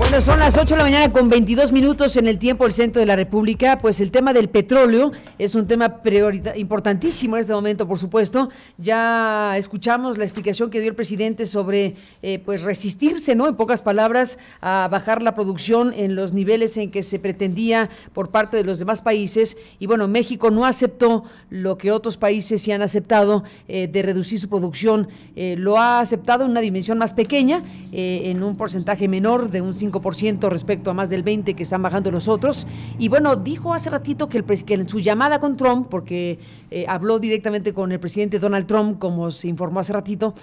Bueno, son las 8 de la mañana con 22 minutos en el tiempo del centro de la República. Pues el tema del petróleo es un tema importantísimo en este momento, por supuesto. Ya escuchamos la explicación que dio el presidente sobre pues resistirse, ¿no? En pocas palabras, a bajar la producción en los niveles en que se pretendía por parte de los demás países. Y bueno, México no aceptó lo que otros países sí han aceptado de reducir su producción. Lo ha aceptado en una dimensión más pequeña, en un porcentaje menor de un 5% respecto a más del 20% que están bajando los otros. Y bueno, dijo hace ratito que en su llamada con Trump, porque habló directamente con el presidente Donald Trump, como se informó hace ratito,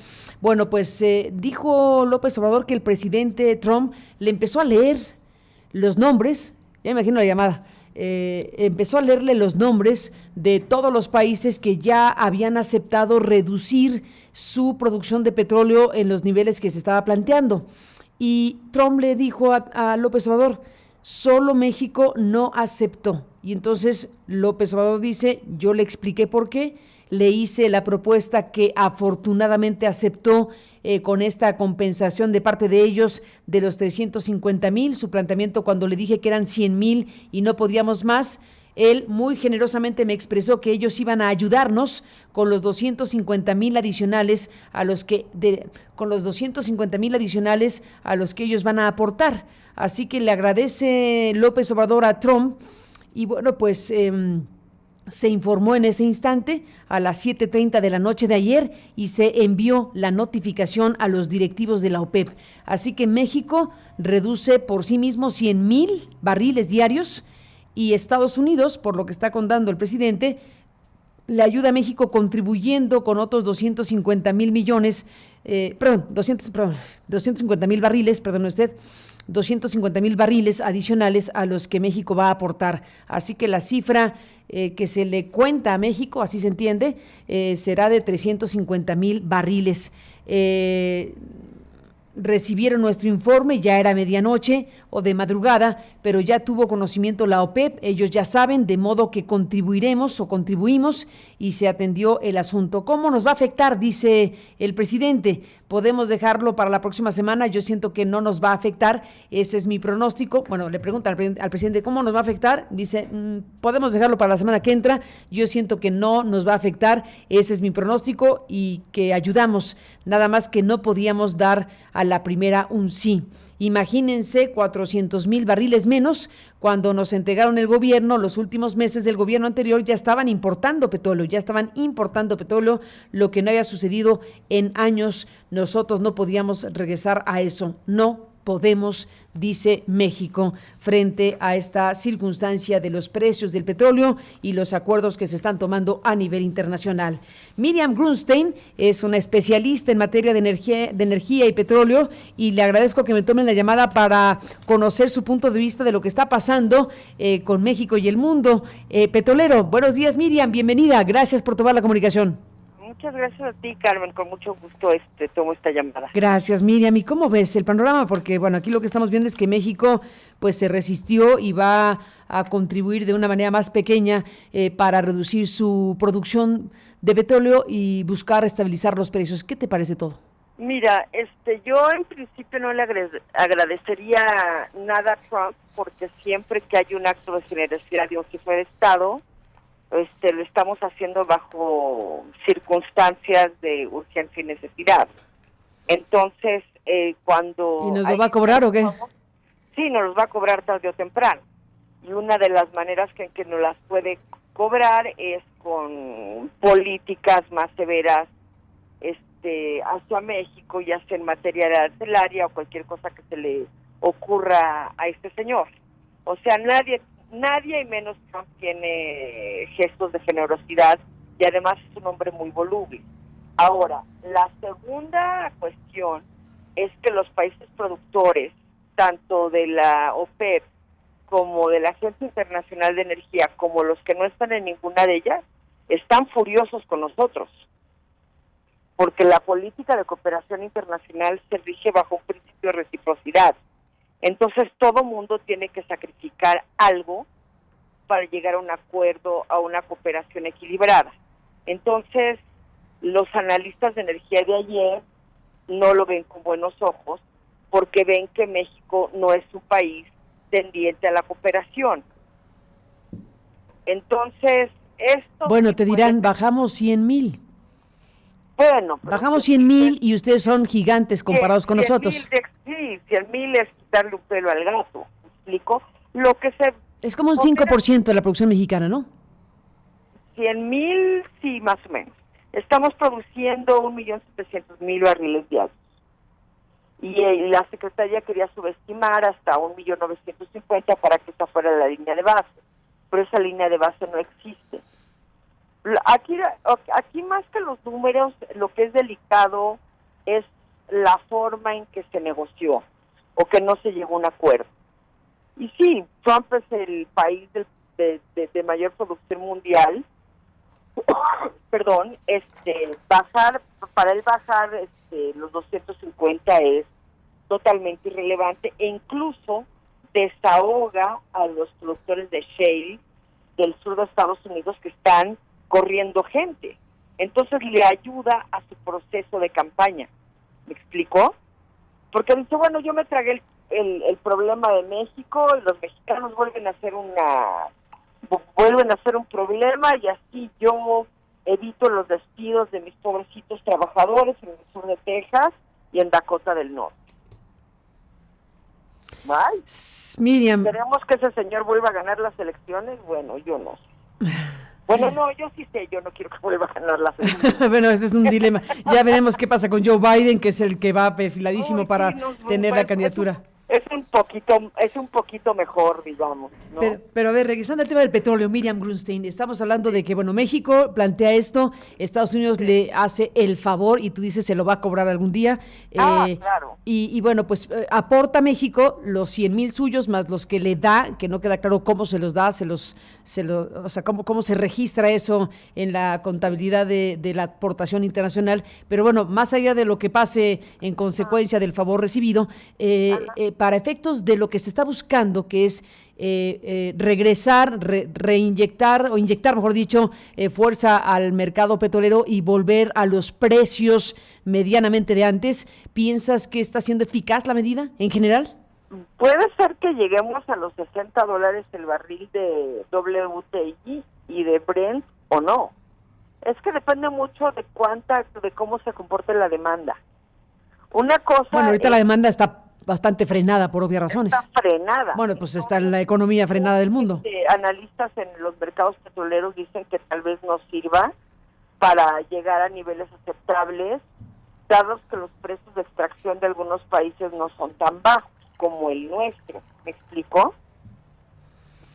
bueno, pues dijo López Obrador que el presidente Trump le empezó a leer los nombres, ya me imagino la llamada, empezó a leerle los nombres de todos los países que ya habían aceptado reducir su producción de petróleo en los niveles que se estaba planteando. Y Trump le dijo a López Obrador, solo México no aceptó. Y entonces López Obrador dice, yo le expliqué por qué, le hice la propuesta que afortunadamente aceptó con esta compensación de parte de ellos de los 350,000, su planteamiento cuando le dije que eran 100,000 y no podíamos más. Él muy generosamente me expresó que ellos iban a ayudarnos con los 250,000 adicionales a los que ellos van a aportar. Así que le agradece López Obrador a Trump y bueno, pues se informó en ese instante a las 7:30 de la noche de ayer y se envió la notificación a los directivos de la OPEP. Así que México reduce por sí mismo 100,000 barriles diarios y Estados Unidos, por lo que está contando el presidente, le ayuda a México contribuyendo con otros 250,000 millones, 250,000 barriles, perdón usted, 250,000 barriles adicionales a los que México va a aportar. Así que la cifra que se le cuenta a México, así se entiende, será de 350,000 barriles. Recibieron nuestro informe, ya era medianoche o de madrugada, pero ya tuvo conocimiento la OPEP, ellos ya saben, de modo que contribuimos y se atendió el asunto. ¿Cómo nos va a afectar? Dice el presidente. ¿Podemos dejarlo para la próxima semana? Yo siento que no nos va a afectar, ese es mi pronóstico. Bueno, le pregunta al presidente, ¿cómo nos va a afectar? Dice, podemos dejarlo para la semana que entra, yo siento que no nos va a afectar, ese es mi pronóstico y que ayudamos, nada más que no podíamos dar a la primera un sí. Imagínense 400,000 barriles menos cuando nos entregaron el gobierno. Los últimos meses del gobierno anterior ya estaban importando petróleo, lo que no había sucedido en años. Nosotros no podíamos regresar a eso, no podemos, dice México, frente a esta circunstancia de los precios del petróleo y los acuerdos que se están tomando a nivel internacional. Miriam Grunstein es una especialista en materia de energía y petróleo y le agradezco que me tomen la llamada para conocer su punto de vista de lo que está pasando con México y el mundo petrolero. Buenos días, Miriam, bienvenida, gracias por tomar la comunicación. Muchas gracias a ti, Carmen, con mucho gusto tomo esta llamada. Gracias, Miriam. ¿Y cómo ves el panorama? Porque, bueno, aquí lo que estamos viendo es que México pues se resistió y va a contribuir de una manera más pequeña para reducir su producción de petróleo y buscar estabilizar los precios. ¿Qué te parece todo? Mira, yo en principio no le agradecería nada a Trump, porque siempre que hay un acto de generosidad de un jefe de Estado, lo estamos haciendo bajo circunstancias de urgencia y necesidad. Entonces, cuando... ¿Y nos lo va a cobrar o qué? Sí, nos los va a cobrar tarde o temprano. Y una de las maneras en que nos las puede cobrar es con políticas más severas hacia México, ya sea en materia arancelaria o cualquier cosa que se le ocurra a este señor. O sea, nadie y menos Trump tiene gestos de generosidad y además es un hombre muy voluble. Ahora, la segunda cuestión es que los países productores, tanto de la OPEP como de la Agencia Internacional de Energía, como los que no están en ninguna de ellas, están furiosos con nosotros, porque la política de cooperación internacional se rige bajo un principio de reciprocidad. Entonces todo mundo tiene que sacrificar algo para llegar a un acuerdo, a una cooperación equilibrada. Entonces los analistas de energía de ayer no lo ven con buenos ojos porque ven que México no es un país tendiente a la cooperación. Entonces, esto... Bueno, sí te dirán, bajamos 100,000. Bueno, Bajamos 100,000 y ustedes son gigantes comparados con 100,000 nosotros. sí, 100,000 es quitarle un pelo al gato, ¿me explico? Lo que se Es como un pondera, 5% de la producción mexicana, ¿no? 100,000, sí, más o menos. Estamos produciendo 1,700,000 barriles diarios. Y la Secretaría quería subestimar hasta 1,950,000 para que esta fuera la línea de base. Pero esa línea de base no existe. Aquí más que los números, lo que es delicado es la forma en que se negoció o que no se llegó a un acuerdo. Y sí, Trump es el país de mayor producción mundial. Perdón, para él bajar los 250 es totalmente irrelevante e incluso desahoga a los productores de shale del sur de Estados Unidos que están corriendo gente. Entonces le ayuda a su proceso de campaña. ¿Me explicó? Porque dice, bueno, yo me tragué el problema de México y los mexicanos vuelven a hacer un problema y así yo evito los despidos de mis pobrecitos trabajadores en el sur de Texas y en Dakota del Norte. Ay, Miriam. ¿queremos que ese señor vuelva a ganar las elecciones? Bueno, yo no sé. Bueno, no, yo sí sé, yo no quiero que vuelva a ganar las elecciones. Bueno, ese es un dilema. Ya veremos qué pasa con Joe Biden, que es el que va perfiladísimo para tener la candidatura. Es un poquito mejor, digamos, ¿no? Pero a ver, regresando al tema del petróleo, Miriam Grunstein, estamos hablando de que, bueno, México plantea esto, Estados Unidos le hace el favor y tú dices se lo va a cobrar algún día. Claro. Y bueno, pues aporta México los 100,000 suyos más los que le da, que no queda claro cómo se los da, o sea, cómo se registra eso en la contabilidad de la aportación internacional. Pero bueno, más allá de lo que pase en consecuencia del favor recibido, para efectos de lo que se está buscando, que es regresar, reinyectar, o inyectar, mejor dicho, fuerza al mercado petrolero y volver a los precios medianamente de antes, ¿piensas que está siendo eficaz la medida en general? Puede ser que lleguemos a los $60 el barril de WTI y de Brent o no. Es que depende mucho de cómo se comporte la demanda. Una cosa... Bueno, ahorita la demanda está bastante frenada por obvias razones. Está frenada. Bueno, pues está la economía frenada del mundo. Analistas en los mercados petroleros dicen que tal vez no sirva para llegar a niveles aceptables, dados que los precios de extracción de algunos países no son tan bajos como el nuestro. ¿Me explico?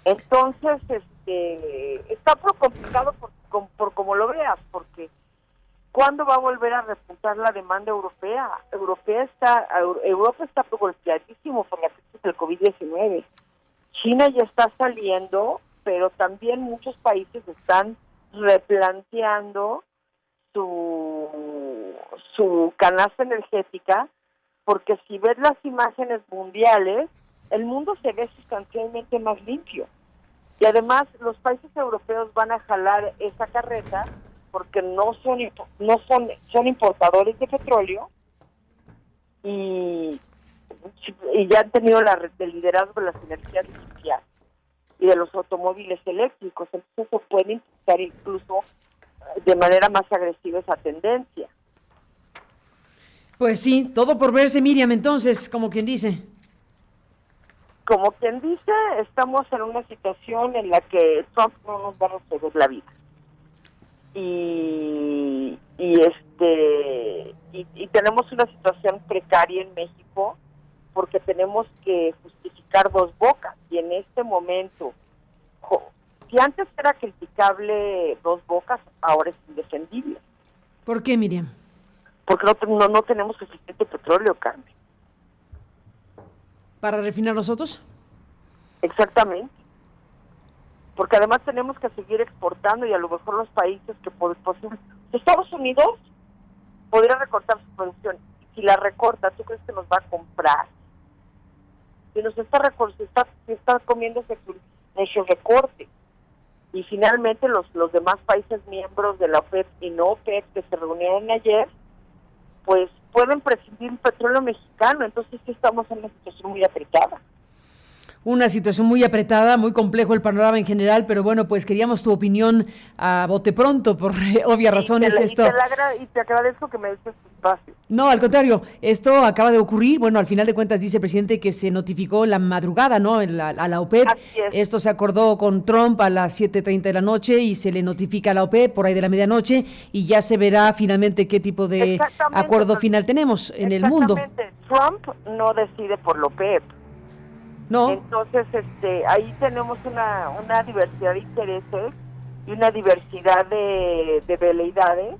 Entonces, está complicado por como lo veas, porque ¿cuándo va a volver a repuntar la demanda europea? Europa está golpeadísimo por la crisis del COVID-19. China ya está saliendo, pero también muchos países están replanteando su canasta energética, porque si ves las imágenes mundiales, el mundo se ve sustancialmente más limpio. Y además los países europeos van a jalar esa carreta porque son importadores de petróleo y ya han tenido el liderazgo de las energías limpias y de los automóviles eléctricos. Entonces se puede impulsar incluso de manera más agresiva esa tendencia. Pues sí, todo por verse, Miriam, entonces, como quien dice. Como quien dice, estamos en una situación en la que Trump no nos va a resolver la vida. Y tenemos una situación precaria en México porque tenemos que justificar dos bocas, y en este momento, si antes era criticable dos bocas, ahora es indefendible. ¿Por qué, Miriam? Porque no tenemos suficiente petróleo, Carmen. ¿Para refinar nosotros? Exactamente. Porque además tenemos que seguir exportando y a lo mejor los países que posible. Estados Unidos podría recortar su producción. Si la recorta, ¿tú crees que nos va a comprar? Si nos está comiendo ese recorte. Y finalmente los demás países miembros de la OPEP y no OPEP que se reunieron ayer, pues pueden prescindir petróleo mexicano, entonces sí estamos en una situación muy apretada. Una situación muy apretada, muy complejo el panorama en general, pero bueno, pues queríamos tu opinión a bote pronto, por obvias razones. Y te agradezco que me des este espacio. No, al contrario, esto acaba de ocurrir, bueno, al final de cuentas dice el presidente que se notificó la madrugada, ¿no?, a la OPEP. Esto se acordó con Trump a las 7:30 de la noche y se le notifica a la OPEP por ahí de la medianoche y ya se verá finalmente qué tipo de acuerdo final tenemos en el mundo. Trump no decide por la OPEP. No. Entonces, ahí tenemos una diversidad de intereses y una diversidad de veleidades,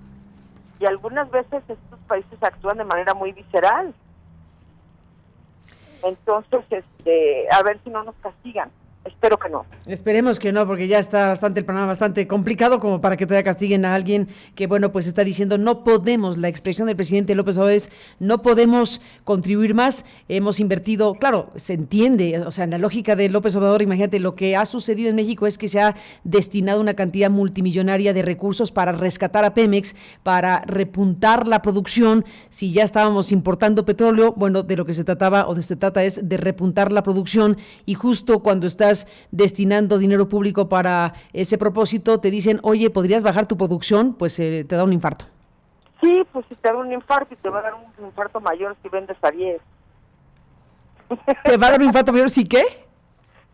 y algunas veces estos países actúan de manera muy visceral. Entonces, a ver si no nos castigan. Espero que no. Esperemos que no, porque ya está el panorama bastante complicado como para que todavía castiguen a alguien que, bueno, pues está diciendo no podemos, la expresión del presidente López Obrador es no podemos contribuir más, hemos invertido, claro, se entiende, o sea, en la lógica de López Obrador, imagínate, lo que ha sucedido en México es que se ha destinado una cantidad multimillonaria de recursos para rescatar a Pemex, para repuntar la producción. Si ya estábamos importando petróleo, bueno, de lo que se trataba o de se trata es de repuntar la producción, y justo cuando estás destinando dinero público para ese propósito, te dicen, oye, ¿podrías bajar tu producción? Pues te da un infarto. Sí, pues si te da un infarto, y te va a dar un infarto mayor si vendes a 10. ¿Te va a dar un infarto mayor si qué?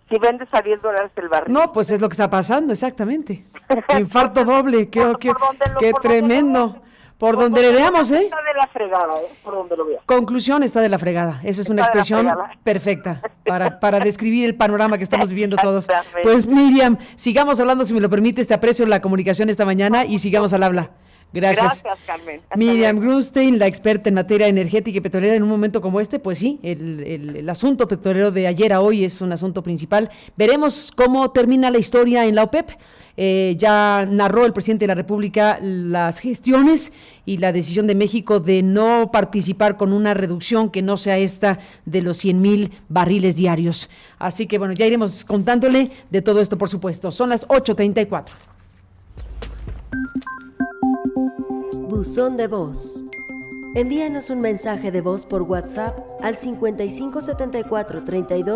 Si vendes a $10 el barril. No, pues es lo que está pasando, exactamente. Infarto doble, qué tremendo. Por donde le veamos, Está de la fregada, por donde lo veas. Conclusión, está de la fregada. Esa es una expresión perfecta para describir el panorama que estamos viviendo todos. Pues Miriam, sigamos hablando, si me lo permites, te aprecio la comunicación esta mañana y sigamos al habla. Gracias. Gracias, Carmen. Miriam Grunstein, la experta en materia energética y petrolera. En un momento como este, pues sí, el asunto petrolero de ayer a hoy es un asunto principal. Veremos cómo termina la historia en la OPEP. Ya narró el presidente de la República las gestiones y la decisión de México de no participar con una reducción que no sea esta de los 100,000 barriles diarios. Así que bueno, ya iremos contándole de todo esto, por supuesto. Son las 8:34. Buzón de voz. Envíanos un mensaje de voz por WhatsApp al 5574 32